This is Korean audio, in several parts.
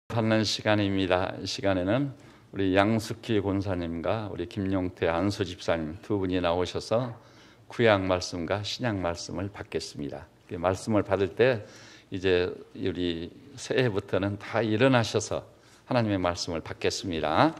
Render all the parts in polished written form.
받는 시간입니다. 이 시간에는 우리 양숙희 권사님과 우리 김용태 안수 집사님 두 분이 나오셔서 구약 말씀과 신약 말씀을 받겠습니다. 말씀을 받을 때 이제 우리 새해부터는 다 일어나셔서 하나님의 말씀을 받겠습니다.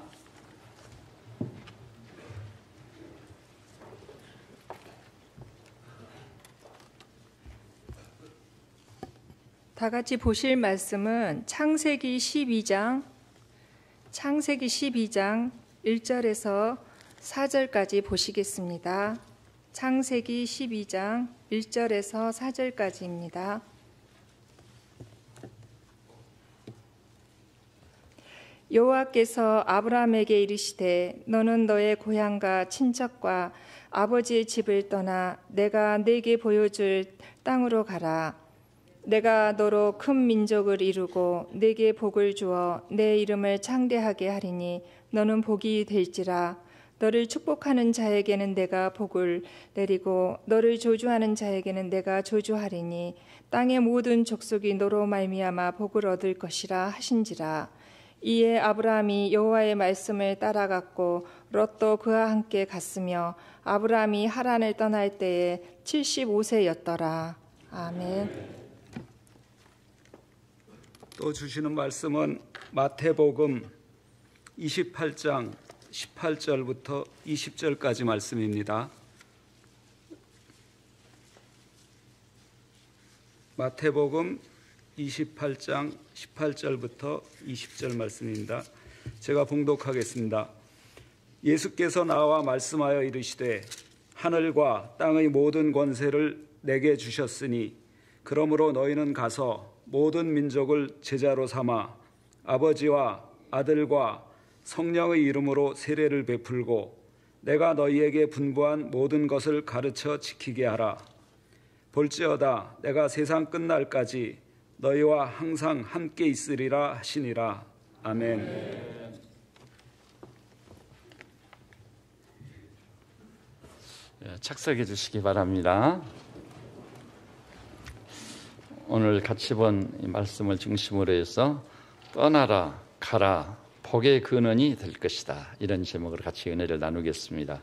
다 같이 보실 말씀은 창세기 12장 1절에서 4절까지 보시겠습니다. 창세기 12장 1절에서 4절까지입니다. 여호와께서 아브라함에게 이르시되 너는 너의 고향과 친척과 아버지의 집을 떠나 내가 네게 보여줄 땅으로 가라. 내가 너로 큰 민족을 이루고 네게 복을 주어 내 이름을 창대하게 하리니 너는 복이 될지라. 너를 축복하는 자에게는 내가 복을 내리고 너를 저주하는 자에게는 내가 저주하리니 땅의 모든 족속이 너로 말미암아 복을 얻을 것이라 하신지라. 이에 아브라함이 여호와의 말씀을 따라갔고 롯도 그와 함께 갔으며 아브라함이 하란을 떠날 때에 75세였더라. 아멘. 또 주시는 말씀은 마태복음 28장 18절부터 20절까지 말씀입니다. 마태복음 28장 18절부터 20절 말씀입니다. 제가 봉독하겠습니다. 예수께서 나와 말씀하여 이르시되 하늘과 땅의 모든 권세를 내게 주셨으니 그러므로 너희는 가서 모든 민족을 제자로 삼아 아버지와 아들과 성령의 이름으로 세례를 베풀고 내가 너희에게 분부한 모든 것을 가르쳐 지키게 하라. 볼지어다 내가 세상 끝날까지 너희와 항상 함께 있으리라 하시니라. 아멘. 착석해 주시기 바랍니다. 오늘 같이 본 이 말씀을 중심으로 해서 떠나라 가라 복의 근원이 될 것이다, 이런 제목으로 같이 은혜를 나누겠습니다.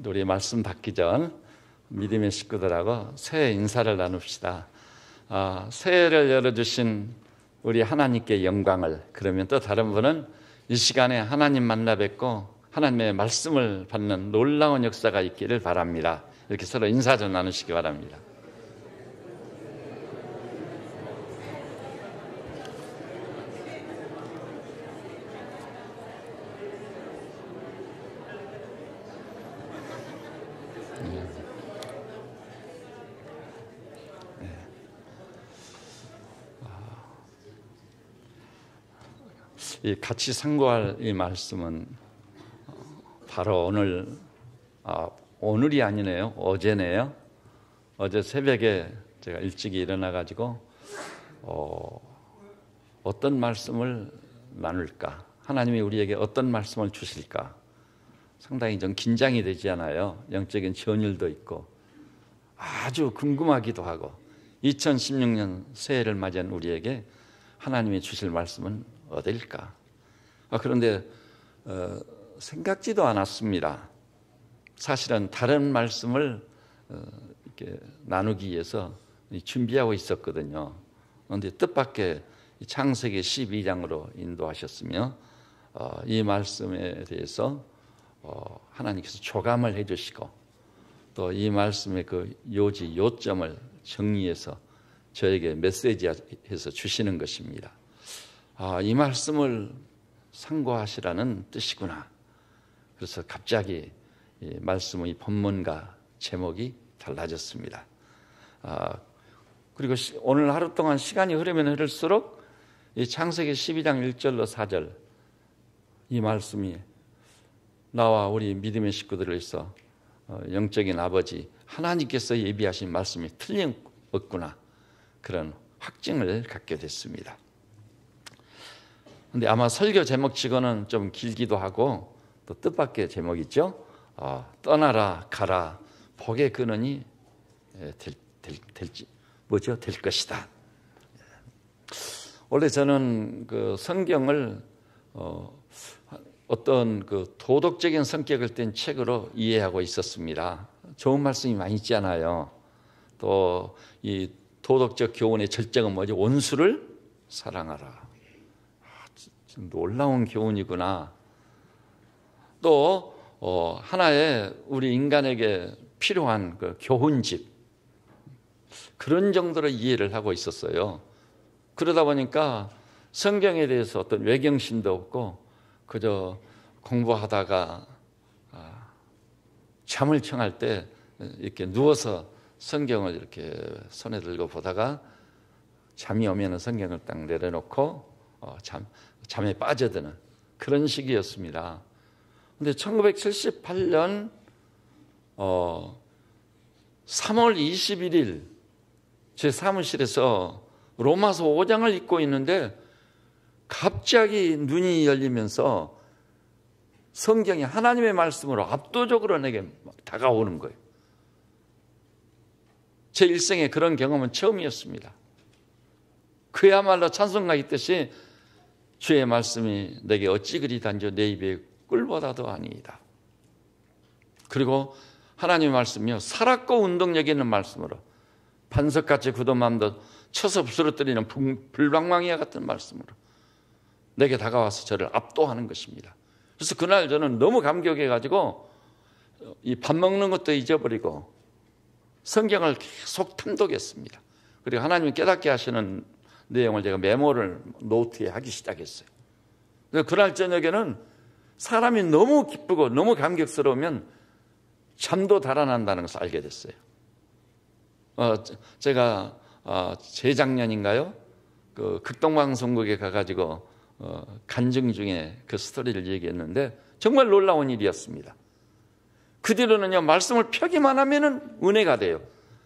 우리 말씀 받기 전 믿음의 식구들하고 새해 인사를 나눕시다. 새해를 열어주신 우리 하나님께 영광을, 그러면 또 다른 분은 이 시간에 하나님 만나 뵙고 하나님의 말씀을 받는 놀라운 역사가 있기를 바랍니다. 이렇게 서로 인사 좀 나누시기 바랍니다. 이 같이 상고할 이 말씀은 바로 오늘이 아니네요. 어제네요. 어제 새벽에 제가 일찍 일어나가지고 어떤 말씀을 나눌까? 하나님이 우리에게 어떤 말씀을 주실까? 상당히 좀 긴장이 되지 않아요? 영적인 전율도 있고 아주 궁금하기도 하고 2016년 새해를 맞이한 우리에게 하나님이 주실 말씀은 어딜까? 그런데 생각지도 않았습니다. 사실은 다른 말씀을 이렇게 나누기 위해서 준비하고 있었거든요. 그런데 뜻밖의 창세기 12장으로 인도하셨으며 이 말씀에 대해서 하나님께서 조감을 해주시고 또 이 말씀의 그 요점을 정리해서 저에게 메시지해서 주시는 것입니다. 이 말씀을 상고하시라는 뜻이구나. 그래서 갑자기 이 말씀의 본문과 제목이 달라졌습니다. 그리고 오늘 하루 동안 시간이 흐르면 흐를수록 이 창세기 12장 1절로 4절 이 말씀이 나와 우리 믿음의 식구들을 위해서 영적인 아버지 하나님께서 예비하신 말씀이 틀림없구나, 그런 확증을 갖게 됐습니다. 근데 아마 설교 제목치고는 좀 길기도 하고 또 뜻밖의 제목이죠. 떠나라 가라 복의 근원이 될 것이다. 원래 저는 그 성경을 어떤 그 도덕적인 성격을 뗀 책으로 이해하고 있었습니다. 좋은 말씀이 많이 있잖아요. 또 이 도덕적 교훈의 절정은 뭐지? 원수를 사랑하라. 좀 놀라운 교훈이구나. 또 하나의 우리 인간에게 필요한 그 교훈집, 그런 정도로 이해를 하고 있었어요. 그러다 보니까 성경에 대해서 어떤 외경심도 없고 그저 공부하다가 잠을 청할 때 이렇게 누워서 성경을 이렇게 손에 들고 보다가 잠이 오면 성경을 딱 내려놓고 잠에 빠져드는 그런 시기였습니다. 근데 1978년 3월 21일 제 사무실에서 로마서 5장을 읽고 있는데 갑자기 눈이 열리면서 성경이 하나님의 말씀으로 압도적으로 내게 다가오는 거예요. 제 일생에 그런 경험은 처음이었습니다. 그야말로 찬송가 있듯이 주의 말씀이 내게 어찌 그리 단저 내 입에 꿀보다도 아니이다. 그리고 하나님의 말씀이요, 살았고 운동력 있는 말씀으로 반석같이 굳은 마음도 쳐서 부스러뜨리는 불방망이와 같은 말씀으로 내게 다가와서 저를 압도하는 것입니다. 그래서 그날 저는 너무 감격해가지고 이 밥 먹는 것도 잊어버리고 성경을 계속 탐독했습니다. 그리고 하나님이 깨닫게 하시는 내용을 제가 메모를 노트에 하기 시작했어요. 그래서 그날 저녁에는 사람이 너무 기쁘고 너무 감격스러우면 잠도 달아난다는 것을 알게 됐어요. 제가 재작년인가요? 그 극동방송국에 가가지고 간증 중에 그 스토리를 얘기했는데 정말 놀라운 일이었습니다. 그 뒤로는요, 말씀을 펴기만 하면은 은혜가 돼요.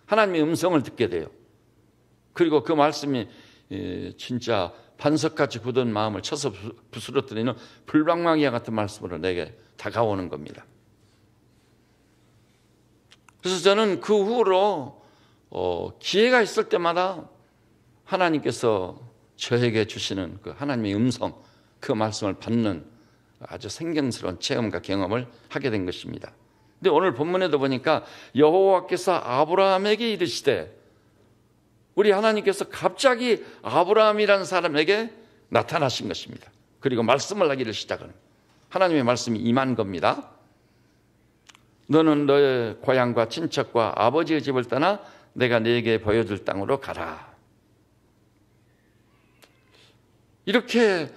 하나님의 음성을 듣게 돼요. 그리고 그 말씀이 진짜 반석같이 굳은 마음을 쳐서 부스러뜨리는 불방망이와 같은 말씀으로 내게 다가오는 겁니다. 그래서 저는 그 후로 기회가 있을 때마다 하나님께서 저에게 주시는 그 하나님의 음성, 그 말씀을 받는 아주 생경스러운 체험과 경험을 하게 된 것입니다. 근데 오늘 본문에도 보니까 여호와께서 아브라함에게 이르시되, 우리 하나님께서 갑자기 아브라함이라는 사람에게 나타나신 것입니다. 그리고 말씀을 하기를 시작하는, 하나님의 말씀이 임한 겁니다. 너는 너의 고향과 친척과 아버지의 집을 떠나 내가 네게 보여줄 땅으로 가라. 이렇게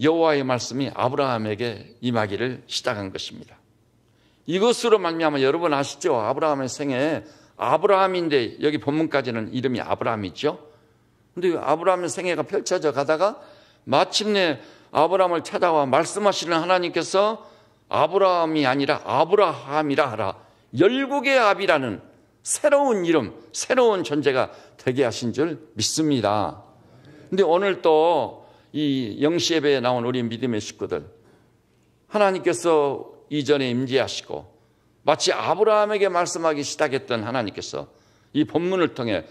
여호와의 말씀이 아브라함에게 임하기를 시작한 것입니다. 이것으로 말미암아 여러분 아시죠? 아브라함의 생애에 아브라함인데 여기 본문까지는 이름이 아브라함이죠. 그런데 아브라함의 생애가 펼쳐져 가다가 마침내 아브라함을 찾아와 말씀하시는 하나님께서 아브라함이 아니라 아브라함이라 하라. 열국의 압이라는 새로운 이름, 새로운 존재가 되게 하신 줄 믿습니다. 그런데 오늘 또 이 영시예배에 나온 우리 믿음의 식구들, 하나님께서 이전에 임재하시고 마치 아브라함에게 말씀하기 시작했던 하나님께서 이 본문을 통해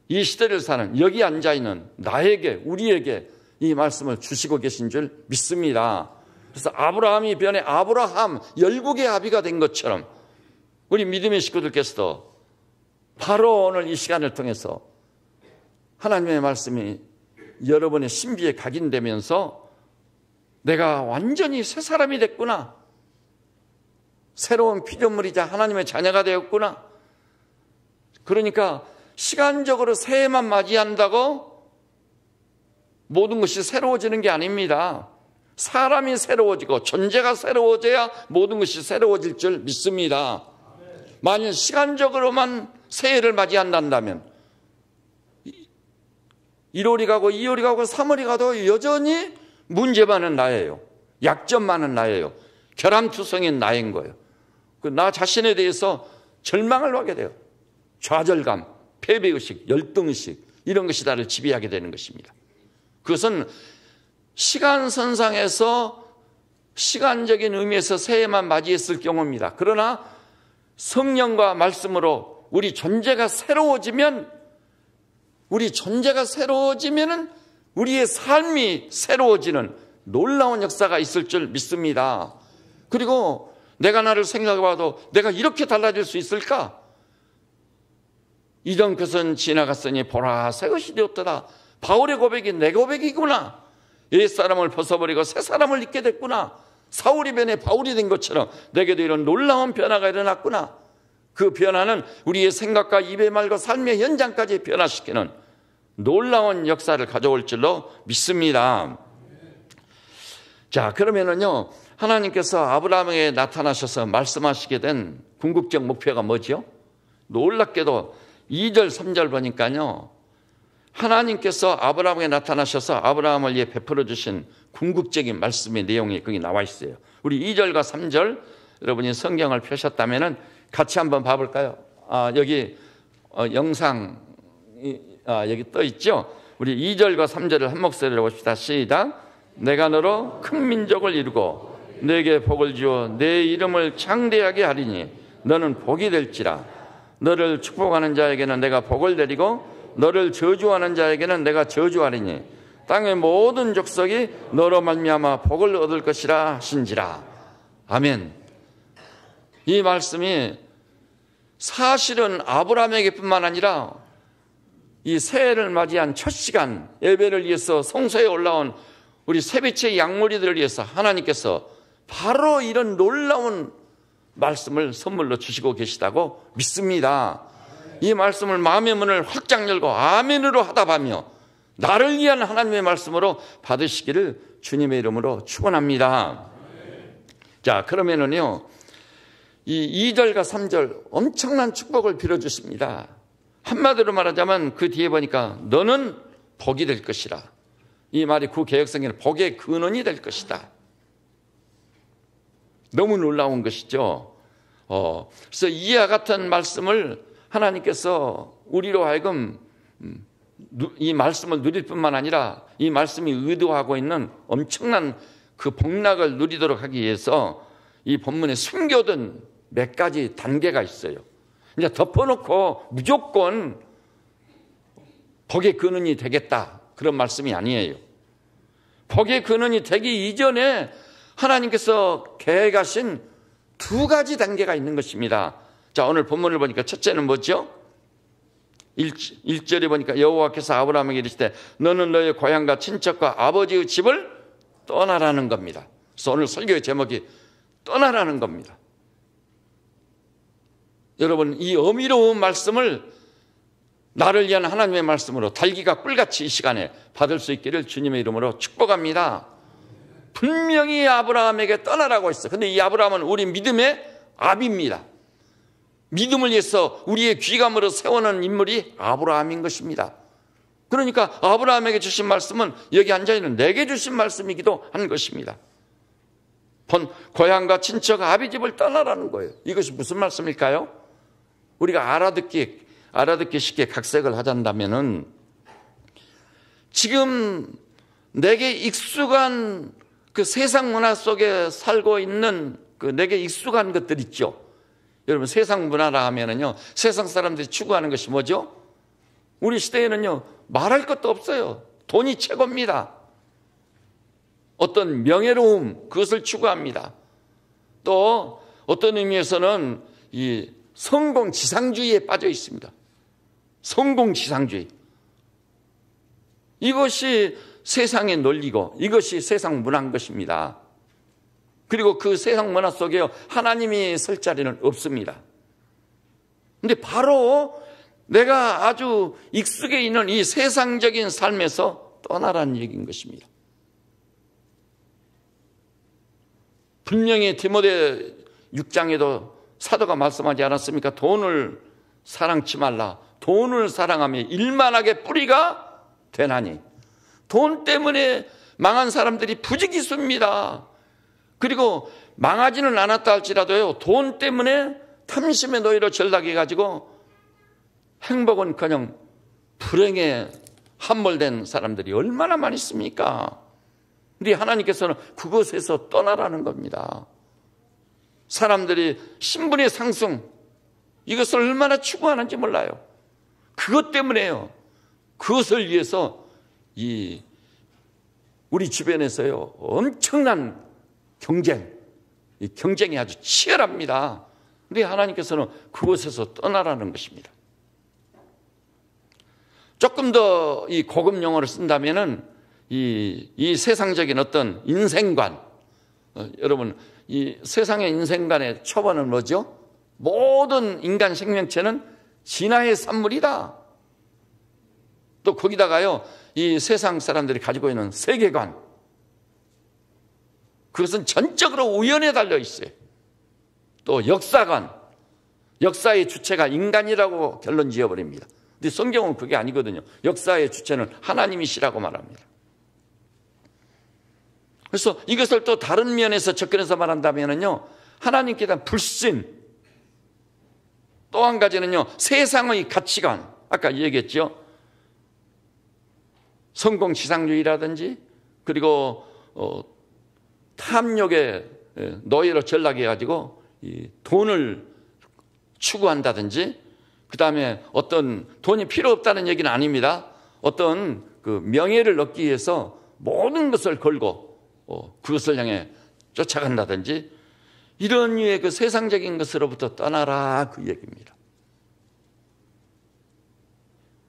이 시대를 사는 여기 앉아있는 나에게, 우리에게 이 말씀을 주시고 계신 줄 믿습니다. 그래서 아브라함이 변해 아브라함, 열국의 아비가 된 것처럼 우리 믿음의 식구들께서도 바로 오늘 이 시간을 통해서 하나님의 말씀이 여러분의 신비에 각인되면서 내가 완전히 새 사람이 됐구나, 새로운 피조물이자 하나님의 자녀가 되었구나. 그러니까 시간적으로 새해만 맞이한다고 모든 것이 새로워지는 게 아닙니다. 사람이 새로워지고 존재가 새로워져야 모든 것이 새로워질 줄 믿습니다. 만일 시간적으로만 새해를 맞이한다면 1월이 가고 2월이 가고 3월이 가도 여전히 문제 많은 나예요. 약점 많은 나예요. 결함투성인 나인 거예요. 나 자신에 대해서 절망을 하게 돼요. 좌절감, 패배의식, 열등의식, 이런 것이 나를 지배하게 되는 것입니다. 그것은 시간선상에서 시간적인 의미에서 새해만 맞이했을 경우입니다. 그러나 성령과 말씀으로 우리 존재가 새로워지면 우리의 삶이 새로워지는 놀라운 역사가 있을 줄 믿습니다. 그리고 내가 나를 생각해봐도 내가 이렇게 달라질 수 있을까? 이전 것은 지나갔으니 보라 새 것이 되었더라. 바울의 고백이 내 고백이구나. 옛사람을 벗어버리고 새 사람을 입게 됐구나. 사울이 변해 바울이 된 것처럼 내게도 이런 놀라운 변화가 일어났구나. 그 변화는 우리의 생각과 입의 말과 삶의 현장까지 변화시키는 놀라운 역사를 가져올 줄로 믿습니다. 자, 그러면은요, 하나님께서 아브라함에게 나타나셔서 말씀하시게 된 궁극적 목표가 뭐죠? 놀랍게도 2절, 3절 보니까요, 하나님께서 아브라함에게 나타나셔서 아브라함을 위해 베풀어 주신 궁극적인 말씀의 내용이 거기 나와 있어요. 우리 2절과 3절 여러분이 성경을 펴셨다면 같이 한번 봐볼까요? 여기 영상 여기 떠 있죠? 우리 2절과 3절을 한 목소리로 봅시다. 시작. 내가 너로 큰 민족을 이루고 내게 복을 주어 내 이름을 창대하게 하리니 너는 복이 될지라. 너를 축복하는 자에게는 내가 복을 내리고 너를 저주하는 자에게는 내가 저주하리니 땅의 모든 족속이 너로 말미암아 복을 얻을 것이라 하신지라. 아멘. 이 말씀이 사실은 아브라함에게뿐만 아니라 이 새해를 맞이한 첫 시간 예배를 위해서 성소에 올라온 우리 세배체 양무리들을 위해서 하나님께서 바로 이런 놀라운 말씀을 선물로 주시고 계시다고 믿습니다. 이 말씀을 마음의 문을 활짝 열고 아멘으로 하답하며 나를 위한 하나님의 말씀으로 받으시기를 주님의 이름으로 축원합니다. 자, 그러면은요, 이 2절과 3절 엄청난 축복을 빌어주십니다. 한마디로 말하자면 그 뒤에 보니까 너는 복이 될 것이라. 이 말이 구개역성경은 복의 근원이 될 것이다. 너무 놀라운 것이죠. 그래서 이와 같은 말씀을 하나님께서 우리로 하여금 이 말씀을 누릴 뿐만 아니라 이 말씀이 의도하고 있는 엄청난 그 복락을 누리도록 하기 위해서 이 본문에 숨겨둔 몇 가지 단계가 있어요. 이제 덮어놓고 무조건 복의 근원이 되겠다, 그런 말씀이 아니에요. 복의 근원이 되기 이전에 하나님께서 계획하신 두 가지 단계가 있는 것입니다. 자, 오늘 본문을 보니까 첫째는 뭐죠? 1절에 보니까 여호와께서 아브라함에게 이르시되 너는 너의 고향과 친척과 아버지의 집을 떠나라는 겁니다. 그래서 오늘 설교의 제목이 떠나라는 겁니다. 여러분, 이 어미로운 말씀을 나를 위한 하나님의 말씀으로 달기가 꿀같이 이 시간에 받을 수 있기를 주님의 이름으로 축복합니다. 분명히 아브라함에게 떠나라고 했어요. 그런데 이 아브라함은 우리 믿음의 아비입니다. 믿음을 위해서 우리의 귀감으로 세우는 인물이 아브라함인 것입니다. 그러니까 아브라함에게 주신 말씀은 여기 앉아있는 내게 주신 말씀이기도 한 것입니다. 고향과 친척 아비집을 떠나라는 거예요. 이것이 무슨 말씀일까요? 우리가 알아듣기 쉽게 각색을 하잔다면은 지금 내게 익숙한 그 세상 문화 속에 살고 있는 그 내게 익숙한 것들 있죠. 여러분, 세상 문화라 하면은요, 세상 사람들이 추구하는 것이 뭐죠? 우리 시대에는요, 말할 것도 없어요. 돈이 최고입니다. 어떤 명예로움, 그것을 추구합니다. 또 어떤 의미에서는 이 성공지상주의에 빠져 있습니다. 성공지상주의. 이것이 세상의 논리고 이것이 세상 문화인 것입니다. 그리고 그 세상 문화 속에 하나님이 설 자리는 없습니다. 그런데 바로 내가 아주 익숙해 있는 이 세상적인 삶에서 떠나라는 얘기인 것입니다. 분명히 디모데 6장에도 사도가 말씀하지 않았습니까? 돈을 사랑치 말라. 돈을 사랑하며 일만하게 뿌리가 되나니. 돈 때문에 망한 사람들이 부지기수입니다. 그리고 망하지는 않았다 할지라도요, 돈 때문에 탐심의 노예로 전락해가지고 행복은커녕 불행에 함몰된 사람들이 얼마나 많이 있습니까? 근데 하나님께서는 그것에서 떠나라는 겁니다. 사람들이 신분의 상승, 이것을 얼마나 추구하는지 몰라요. 그것 때문에요. 그것을 위해서 이 우리 주변에서요, 엄청난 이 경쟁이 아주 치열합니다. 근데 하나님께서는 그곳에서 떠나라는 것입니다. 조금 더 이 고급 용어를 쓴다면은 이 세상적인 어떤 인생관, 여러분, 이 세상의 인생관의 초반은 뭐죠? 모든 인간 생명체는 진화의 산물이다. 또 거기다가요, 이 세상 사람들이 가지고 있는 세계관, 그것은 전적으로 우연에 달려 있어요. 또 역사관, 역사의 주체가 인간이라고 결론 지어버립니다. 근데 성경은 그게 아니거든요. 역사의 주체는 하나님이시라고 말합니다. 그래서 이것을 또 다른 면에서 접근해서 말한다면요, 하나님께 대한 불신, 또 한 가지는요, 세상의 가치관, 아까 얘기했죠. 성공지상주의라든지, 그리고 탐욕의 노예로 전락해가지고 이 돈을 추구한다든지, 그 다음에 어떤 돈이 필요 없다는 얘기는 아닙니다. 어떤 그 명예를 얻기 위해서 모든 것을 걸고 그것을 향해 쫓아간다든지, 이런 류의 그 세상적인 것으로부터 떠나라, 그 얘기입니다.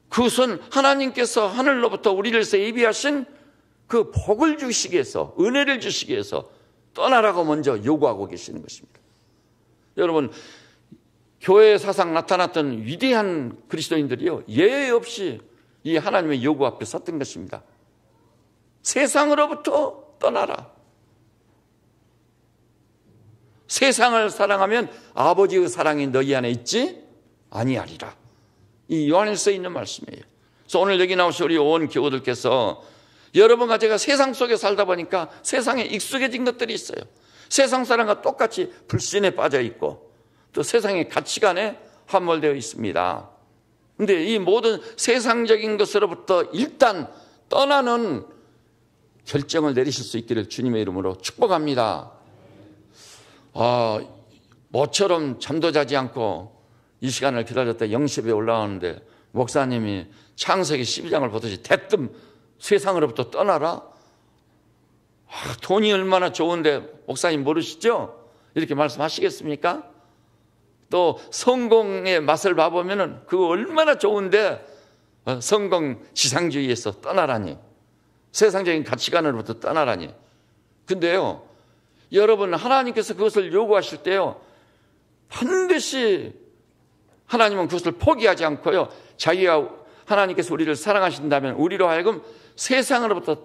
그것은 하나님께서 하늘로부터 우리를 예비하신 그 복을 주시기 위해서, 은혜를 주시기 위해서 떠나라고 먼저 요구하고 계시는 것입니다. 여러분, 교회 사상 나타났던 위대한 그리스도인들이요, 예외 없이 이 하나님의 요구 앞에 섰던 것입니다. 세상으로부터 떠나라. 세상을 사랑하면 아버지의 사랑이 너희 안에 있지 아니하리라. 이 요한일서에 있는 말씀이에요. 그래서 오늘 여기 나오신 우리 온 교우들께서, 여러분과 제가 세상 속에 살다 보니까 세상에 익숙해진 것들이 있어요. 세상 사람과 똑같이 불신에 빠져 있고, 또 세상의 가치관에 함몰되어 있습니다. 그런데 이 모든 세상적인 것으로부터 일단 떠나는 결정을 내리실 수 있기를 주님의 이름으로 축복합니다. 모처럼 잠도 자지 않고 이 시간을 기다렸다 영십에 올라오는데 목사님이 창세기 12장을 보듯이 대뜸 세상으로부터 떠나라? 돈이 얼마나 좋은데 목사님 모르시죠? 이렇게 말씀하시겠습니까? 또 성공의 맛을 봐보면 그거 얼마나 좋은데 성공 지상주의에서 떠나라니, 세상적인 가치관으로부터 떠나라니. 근데요, 여러분, 하나님께서 그것을 요구하실 때요, 반드시 하나님은 그것을 포기하지 않고요, 자기가, 하나님께서 우리를 사랑하신다면 우리로 하여금 세상으로부터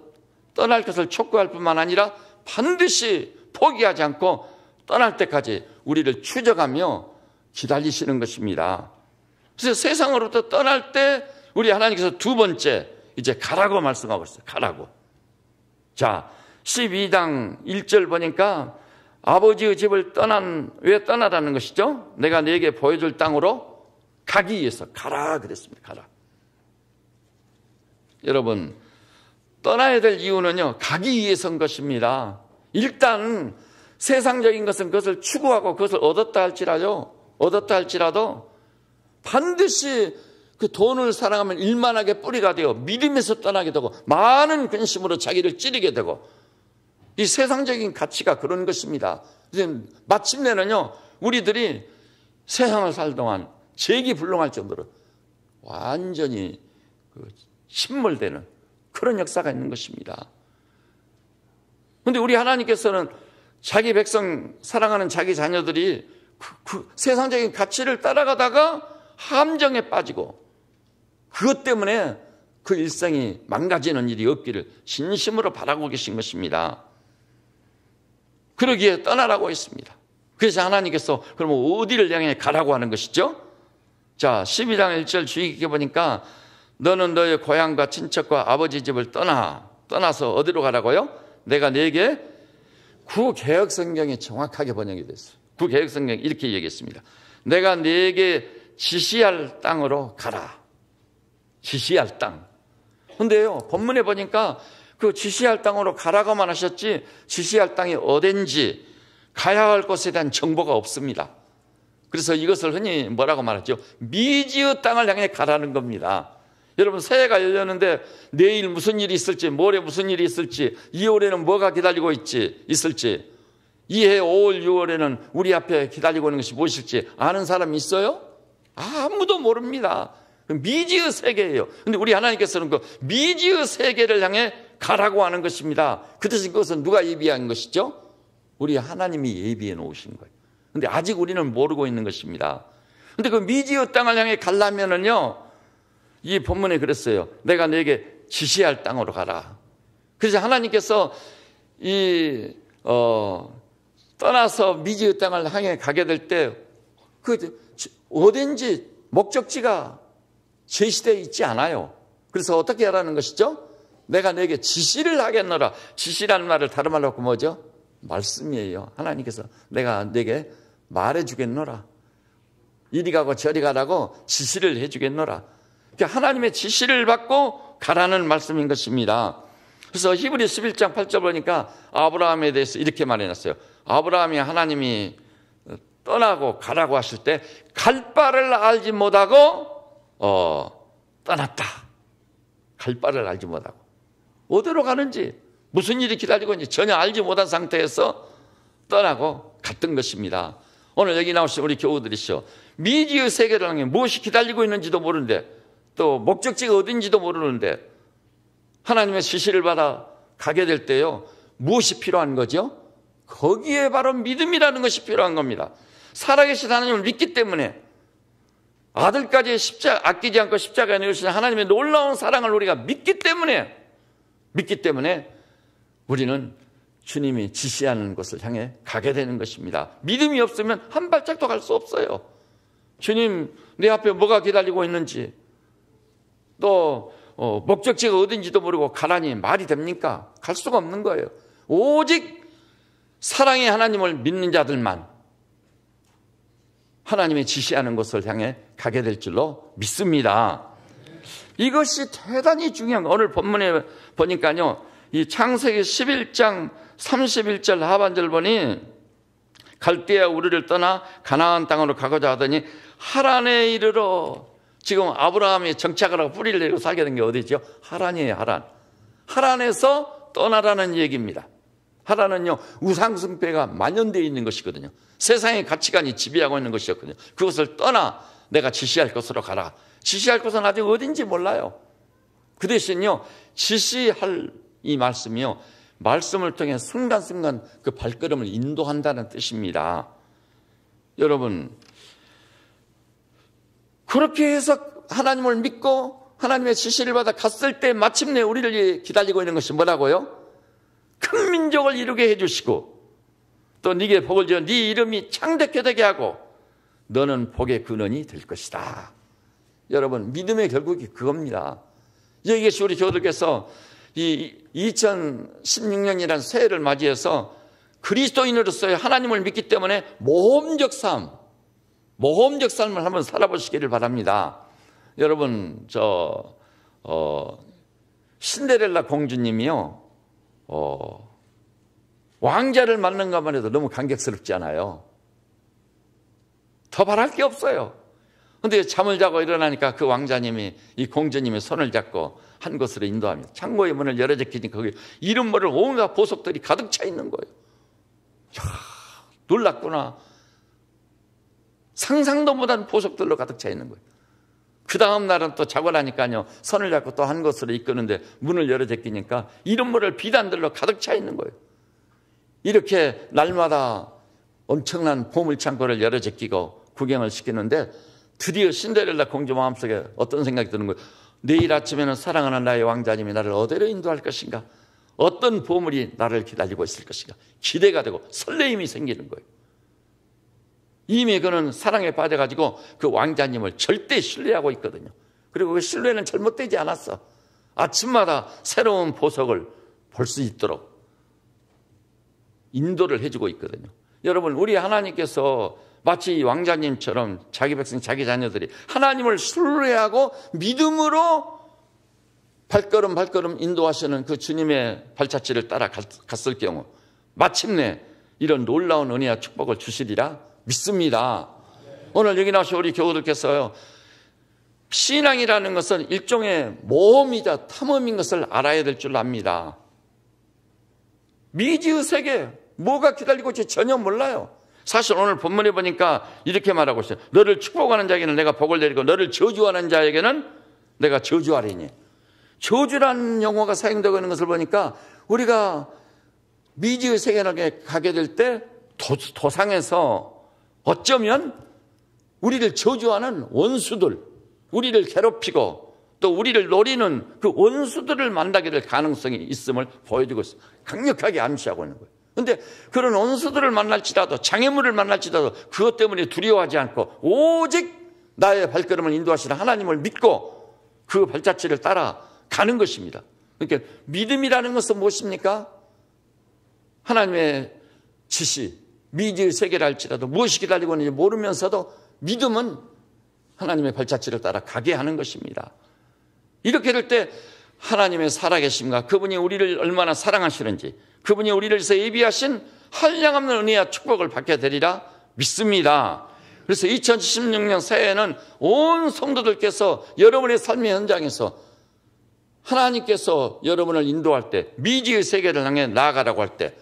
떠날 것을 촉구할 뿐만 아니라 반드시 포기하지 않고 떠날 때까지 우리를 추적하며 기다리시는 것입니다. 그래서 세상으로부터 떠날 때 우리 하나님께서 두 번째 이제 가라고 말씀하고 있어요. 가라고. 자, 12장 1절 보니까 아버지의 집을 왜 떠나라는 것이죠? 내가 네게 보여줄 땅으로 가기 위해서 가라 그랬습니다. 가라. 여러분, 떠나야 될 이유는요, 가기 위해서인 것입니다. 일단 세상적인 것은 그것을 추구하고 그것을 얻었다 할지라도 반드시 그 돈을 사랑하면 일만하게 뿌리가 되어 믿음에서 떠나게 되고 많은 근심으로 자기를 찌르게 되고, 이 세상적인 가치가 그런 것입니다. 마침내는요, 우리들이 세상을 살 동안 재기불능할 정도로 완전히 침몰되는 그런 역사가 있는 것입니다. 그런데 우리 하나님께서는 자기 백성, 사랑하는 자기 자녀들이 그 세상적인 가치를 따라가다가 함정에 빠지고 그것 때문에 그 일생이 망가지는 일이 없기를 진심으로 바라고 계신 것입니다. 그러기에 떠나라고 했습니다. 그래서 하나님께서 그러면 어디를 향해 가라고 하는 것이죠? 자, 12장 1절 주의 깊게 보니까 너는 너의 고향과 친척과 아버지 집을 떠나서 어디로 가라고요? 내가 네게, 구개역성경이 정확하게 번역이 됐어요. 구개역성경이 이렇게 얘기했습니다. 내가 네게 지시할 땅으로 가라. 지시할 땅. 근데요, 본문에 보니까 그 지시할 땅으로 가라고만 하셨지 지시할 땅이 어딘지 가야 할 곳에 대한 정보가 없습니다. 그래서 이것을 흔히 뭐라고 말하죠? 미지의 땅을 향해 가라는 겁니다. 여러분, 새해가 열렸는데 내일 무슨 일이 있을지, 모레 무슨 일이 있을지, 2월에는 뭐가 기다리고 있을지, 이해 5월, 6월에는 우리 앞에 기다리고 있는 것이 무엇일지 아는 사람이 있어요? 아무도 모릅니다. 미지의 세계예요. 근데 우리 하나님께서는 그 미지의 세계를 향해 가라고 하는 것입니다. 그 대신 그것은 누가 예비한 것이죠? 우리 하나님이 예비해 놓으신 거예요. 근데 아직 우리는 모르고 있는 것입니다. 근데 그 미지의 땅을 향해 가려면은요, 이 본문에 그랬어요. 내가 너에게 지시할 땅으로 가라. 그래서 하나님께서 떠나서 미지의 땅을 향해 가게 될 때 그 어딘지 목적지가 제시되어 있지 않아요. 그래서 어떻게 하라는 것이죠? 내가 너에게 지시를 하겠노라. 지시라는 말을 다른 말로 하고 뭐죠? 말씀이에요. 하나님께서 내가 너에게 말해주겠노라. 이리 가고 저리 가라고 지시를 해주겠노라. 그러니까 하나님의 지시를 받고 가라는 말씀인 것입니다. 그래서 히브리 11장 8절 보니까 아브라함에 대해서 이렇게 말해놨어요. 아브라함이 하나님이 떠나고 가라고 하실 때 갈 바를 알지 못하고 떠났다. 갈 바를 알지 못하고 어디로 가는지, 무슨 일이 기다리고 있는지 전혀 알지 못한 상태에서 떠나고 갔던 것입니다. 오늘 여기 나오신 우리 교우들이시오. 미지의 세계를 향해 무엇이 기다리고 있는지도 모르는데, 또 목적지가 어딘지도 모르는데 하나님의 지시를 받아 가게 될 때요, 무엇이 필요한 거죠? 거기에 바로 믿음이라는 것이 필요한 겁니다. 살아계신 하나님을 믿기 때문에, 아들까지 아끼지 않고 십자가에 내어주신 하나님의 놀라운 사랑을 우리가 믿기 때문에 우리는 주님이 지시하는 곳을 향해 가게 되는 것입니다. 믿음이 없으면 한 발짝도 갈 수 없어요. 주님, 내 앞에 뭐가 기다리고 있는지, 또 목적지가 어딘지도 모르고 가라니 말이 됩니까? 갈 수가 없는 거예요. 오직 사랑의 하나님을 믿는 자들만 하나님의 지시하는 곳을 향해 가게 될 줄로 믿습니다. 이것이 대단히 중요한 거예요. 오늘 본문에 보니까요, 이 창세기 11장 31절 하반절 보니 갈대아 우르를 떠나 가나안 땅으로 가고자 하더니 하란에 이르러, 지금 아브라함이 정착을 하고 뿌리를 내리고 살게 된 게 어디죠? 하란이에요. 하란에서 떠나라는 얘기입니다. 하란은요, 우상숭배가 만연되어 있는 것이거든요. 세상의 가치관이 지배하고 있는 것이었거든요. 그것을 떠나 내가 지시할 곳으로 가라. 지시할 곳은 아직 어딘지 몰라요. 그 대신요, 지시할 이 말씀이요, 말씀을 통해 순간순간 그 발걸음을 인도한다는 뜻입니다. 여러분, 그렇게 해서 하나님을 믿고 하나님의 지시를 받아 갔을 때 마침내 우리를 기다리고 있는 것이 뭐라고요? 큰 민족을 이루게 해주시고, 또 네게 복을 지어 네 이름이 창대케 되게 하고 너는 복의 근원이 될 것이다. 여러분, 믿음의 결국이 그겁니다. 이것이 우리 교우들께서 이 2016년이라는 새해를 맞이해서 그리스도인으로서의 하나님을 믿기 때문에 모험적 삶을 한번 살아보시기를 바랍니다. 여러분, 신데렐라 공주님이요, 왕자를 만난 것만 해도 너무 감격스럽지 않아요? 더 바랄 게 없어요. 그런데 잠을 자고 일어나니까 그 왕자님이 이 공주님의 손을 잡고 한 곳으로 인도합니다. 창고의 문을 열어제끼니까 거기 이름 모를 온갖 보석들이 가득 차 있는 거예요. 이야, 놀랐구나. 상상도 못한 보석들로 가득 차 있는 거예요. 그 다음 날은 또 자고 나니까요, 손을 잡고 또 한 곳으로 이끄는데 문을 열어제끼니까 이름 모를 비단들로 가득 차 있는 거예요. 이렇게 날마다 엄청난 보물창고를 열어제끼고 구경을 시키는데, 드디어 신데렐라 공주 마음속에 어떤 생각이 드는 거예요? 내일 아침에는 사랑하는 나의 왕자님이 나를 어디로 인도할 것인가? 어떤 보물이 나를 기다리고 있을 것인가? 기대가 되고 설레임이 생기는 거예요. 이미 그는 사랑에 빠져가지고 그 왕자님을 절대 신뢰하고 있거든요. 그리고 그 신뢰는 잘못되지 않았어. 아침마다 새로운 보석을 볼 수 있도록 인도를 해주고 있거든요. 여러분, 우리 하나님께서 마치 이 왕자님처럼 자기 백성, 자기 자녀들이 하나님을 신뢰하고 믿음으로 발걸음 인도하시는 그 주님의 발자취를 따라 갔을 경우 마침내 이런 놀라운 은혜와 축복을 주시리라 믿습니다. 오늘 여기 나오신 우리 교우들께서요, 신앙이라는 것은 일종의 모험이자 탐험인 것을 알아야 될 줄 압니다. 미지의 세계, 뭐가 기다리고 있지 전혀 몰라요. 사실 오늘 본문에 보니까 이렇게 말하고 있어요. 너를 축복하는 자에게는 내가 복을 내리고 너를 저주하는 자에게는 내가 저주하리니. 저주라는 용어가 사용되고 있는 것을 보니까 우리가 미지의 세계에 가게 될 때 도상에서 어쩌면 우리를 저주하는 원수들, 우리를 괴롭히고 또 우리를 노리는 그 원수들을 만나게 될 가능성이 있음을 보여주고 있어요. 강력하게 암시하고 있는 거예요. 그런데 그런 원수들을 만날지라도 장애물을 만날지라도 그것 때문에 두려워하지 않고 오직 나의 발걸음을 인도하시는 하나님을 믿고 그 발자취를 따라가는 것입니다. 그러니까 믿음이라는 것은 무엇입니까? 하나님의 지시, 미지의 세계를 할지라도 무엇이 기다리고 있는지 모르면서도 믿음은 하나님의 발자취를 따라 가게 하는 것입니다. 이렇게 될 때 하나님의 살아계심과 그분이 우리를 얼마나 사랑하시는지 그분이 우리를 위해서 예비하신 한량없는 은혜와 축복을 받게 되리라 믿습니다. 그래서 2016년 새해에는 온 성도들께서 여러분의 삶의 현장에서 하나님께서 여러분을 인도할 때 미지의 세계를 향해 나아가라고 할 때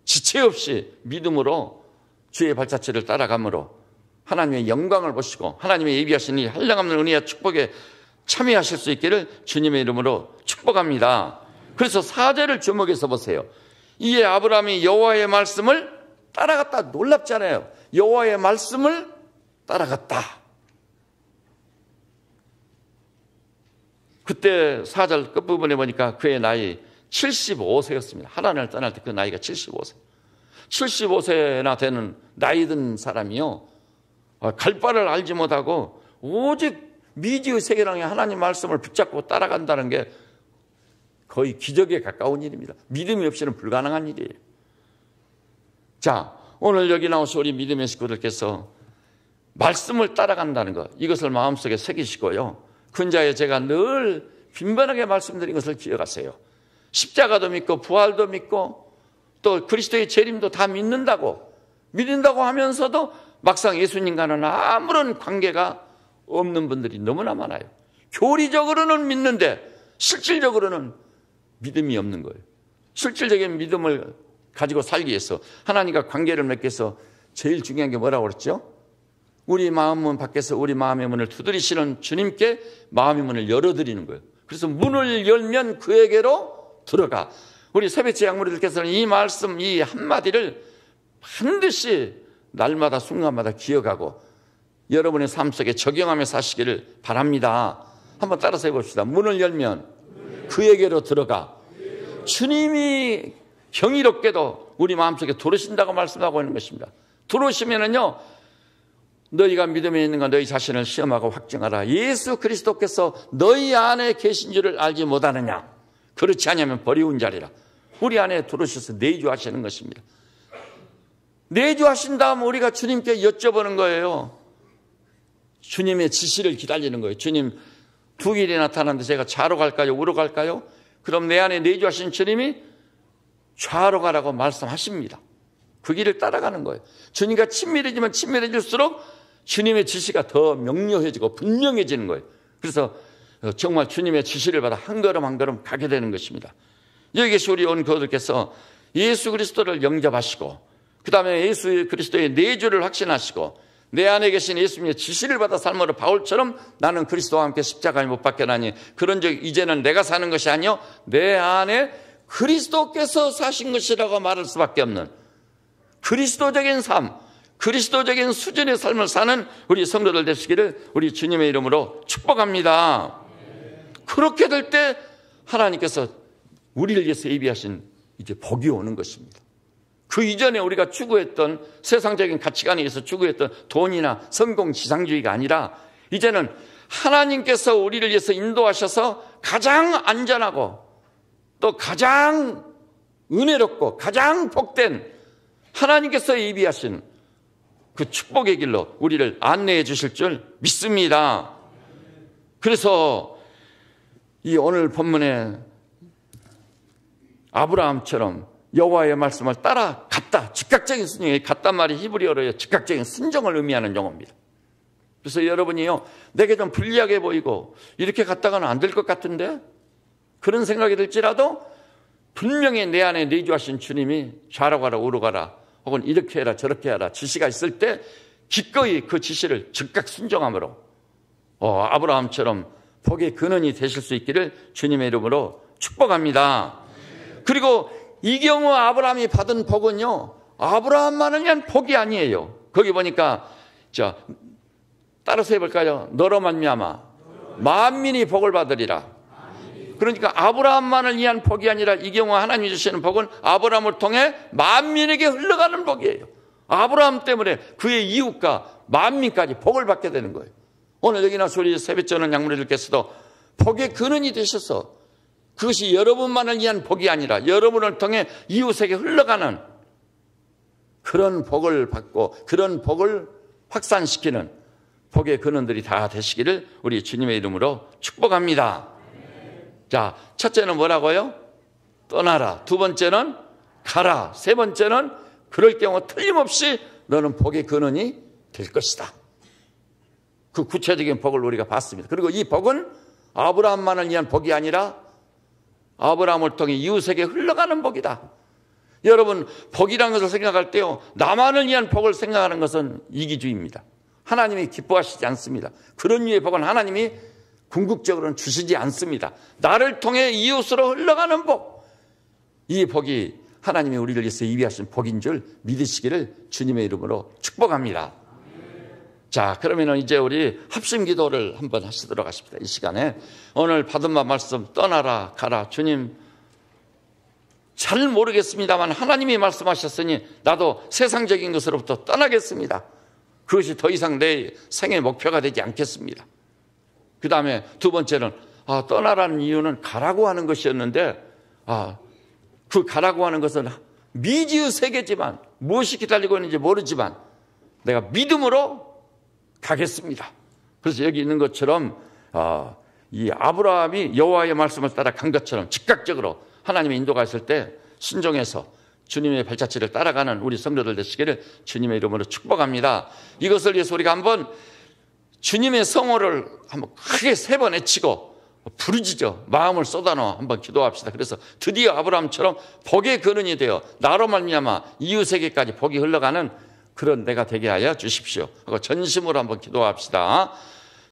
지체 없이 믿음으로 주의 발자취를 따라가므로 하나님의 영광을 보시고 하나님의 예비하신 이 한량없는 은혜와 축복에 참여하실 수 있기를 주님의 이름으로 축복합니다. 그래서 4절을 주목해서 보세요. 이에 아브라함이 여호와의 말씀을 따라갔다. 놀랍잖아요. 여호와의 말씀을 따라갔다. 그때 4절 끝부분에 보니까 그의 나이 75세였습니다. 하나님을 떠날 때 그 나이가 75세. 75세나 되는 나이 든 사람이요, 갈 바를 알지 못하고 오직 미지의 세계랑의 하나님 말씀을 붙잡고 따라간다는 게 거의 기적에 가까운 일입니다. 믿음이 없이는 불가능한 일이에요. 자, 오늘 여기 나오신 우리 믿음의 식구들께서 말씀을 따라간다는 것, 이것을 마음속에 새기시고요, 근자에 제가 늘 빈번하게 말씀드린 것을 기억하세요. 십자가도 믿고 부활도 믿고 또 그리스도의 재림도 다 믿는다고 하면서도 막상 예수님과는 아무런 관계가 없는 분들이 너무나 많아요. 교리적으로는 믿는데 실질적으로는 믿음이 없는 거예요. 실질적인 믿음을 가지고 살기 위해서 하나님과 관계를 맺기 위해서 제일 중요한 게 뭐라고 그랬죠? 우리 마음문 밖에서 우리 마음의 문을 두드리시는 주님께 마음의 문을 열어드리는 거예요. 그래서 문을 열면 그에게로 들어가. 우리 세배제 양무리들께서는 이 말씀, 이 한마디를 반드시 날마다 순간마다 기억하고 여러분의 삶 속에 적용하며 사시기를 바랍니다. 한번 따라서 해봅시다. 문을 열면 그에게로 들어가. 주님이 경이롭게도 우리 마음속에 들어오신다고 말씀하고 있는 것입니다. 들어오시면은요, 너희가 믿음에 있는 건 너희 자신을 시험하고 확증하라. 예수 그리스도께서 너희 안에 계신 줄을 알지 못하느냐? 그렇지 않으면 버리운 자리라. 우리 안에 들어오셔서 내주하시는 것입니다. 내주하신 다음 우리가 주님께 여쭤보는 거예요. 주님의 지시를 기다리는 거예요. 주님, 두 길이 나타났는데 제가 좌로 갈까요? 우로 갈까요? 그럼 내 안에 내주하신 주님이 좌로 가라고 말씀하십니다. 그 길을 따라가는 거예요. 주님과 친밀해지면 친밀해질수록 주님의 지시가 더 명료해지고 분명해지는 거예요. 그래서 정말 주님의 지시를 받아 한 걸음 한 걸음 가게 되는 것입니다. 여기 계신 우리 온 교우들께서 예수 그리스도를 영접하시고 그 다음에 예수 그리스도의 내주를 확신하시고 내 안에 계신 예수님의 지시를 받아 삶으로 바울처럼 나는 그리스도와 함께 십자가에 못 박혀나니 그런즉 이제는 내가 사는 것이 아니요 내 안에 그리스도께서 사신 것이라고 말할 수밖에 없는 그리스도적인 삶, 그리스도적인 수준의 삶을 사는 우리 성도들 되시기를 우리 주님의 이름으로 축복합니다. 그렇게 될 때 하나님께서 우리를 위해서 예비하신 이제 복이 오는 것입니다. 그 이전에 우리가 추구했던 세상적인 가치관에 의해서 추구했던 돈이나 성공 지상주의가 아니라 이제는 하나님께서 우리를 위해서 인도하셔서 가장 안전하고 또 가장 은혜롭고 가장 복된 하나님께서 예비하신 그 축복의 길로 우리를 안내해 주실 줄 믿습니다. 그래서 이 오늘 본문에 아브라함처럼 여호와의 말씀을 따라갔다. 즉각적인 순종에 갔단 말이 히브리어로요 즉각적인 순종을 의미하는 용어입니다. 그래서 여러분이요, 내게 좀 불리하게 보이고 이렇게 갔다가는 안 될 것 같은데 그런 생각이 들지라도 분명히 내 안에 내주하신 주님이 좌로 가라 우로 가라 혹은 이렇게 해라 저렇게 하라 지시가 있을 때 기꺼이 그 지시를 즉각 순종함으로 아브라함처럼 복의 근원이 되실 수 있기를 주님의 이름으로 축복합니다. 그리고 이 경우 아브라함이 받은 복은요, 아브라함만을 위한 복이 아니에요. 거기 보니까 따라서 해볼까요? 너로 말미암아 만민이 복을 받으리라. 그러니까 아브라함만을 위한 복이 아니라 이 경우 하나님이 주시는 복은 아브라함을 통해 만민에게 흘러가는 복이에요. 아브라함 때문에 그의 이웃과 만민까지 복을 받게 되는 거예요. 오늘 여기 나서 우리 세뱃전원 양무리들께서도 복의 근원이 되셔서 그것이 여러분만을 위한 복이 아니라 여러분을 통해 이웃에게 흘러가는 그런 복을 받고 그런 복을 확산시키는 복의 근원들이 다 되시기를 우리 주님의 이름으로 축복합니다. 자, 첫째는 뭐라고요? 떠나라. 두 번째는 가라. 세 번째는 그럴 경우 틀림없이 너는 복의 근원이 될 것이다. 그 구체적인 복을 우리가 봤습니다. 그리고 이 복은 아브라함만을 위한 복이 아니라 아브라함을 통해 이웃에게 흘러가는 복이다. 여러분, 복이라는 것을 생각할 때요, 나만을 위한 복을 생각하는 것은 이기주의입니다. 하나님이 기뻐하시지 않습니다. 그런 류의 복은 하나님이 궁극적으로는 주시지 않습니다. 나를 통해 이웃으로 흘러가는 복, 이 복이 하나님이 우리를 위해서 예비하신 복인 줄 믿으시기를 주님의 이름으로 축복합니다. 자, 그러면 이제 우리 합심 기도를 한번 하시도록 하십니다. 이 시간에 오늘 받은 말씀 떠나라 가라. 주님, 잘 모르겠습니다만 하나님이 말씀하셨으니 나도 세상적인 것으로부터 떠나겠습니다. 그것이 더 이상 내 생의 목표가 되지 않겠습니다. 그 다음에 두 번째는 떠나라는 이유는 가라고 하는 것이었는데 그 가라고 하는 것은 미지의 세계지만 무엇이 기다리고 있는지 모르지만 내가 믿음으로 가겠습니다. 그래서 여기 있는 것처럼 이 아브라함이 여호와의 말씀을 따라 간 것처럼 즉각적으로 하나님의 인도가 있을 때 순종해서 주님의 발자취를 따라가는 우리 성도들 되시기를 주님의 이름으로 축복합니다. 이것을 위해서 우리가 한번 주님의 성호를 한번 크게 세 번 외치고 부르짖어 마음을 쏟아넣어 한번 기도합시다. 그래서 드디어 아브라함처럼 복의 근원이 되어 나로 말미암아 이웃에게까지 복이 흘러가는 그런 내가 되게 하여 주십시오 하고 전심으로 한번 기도합시다.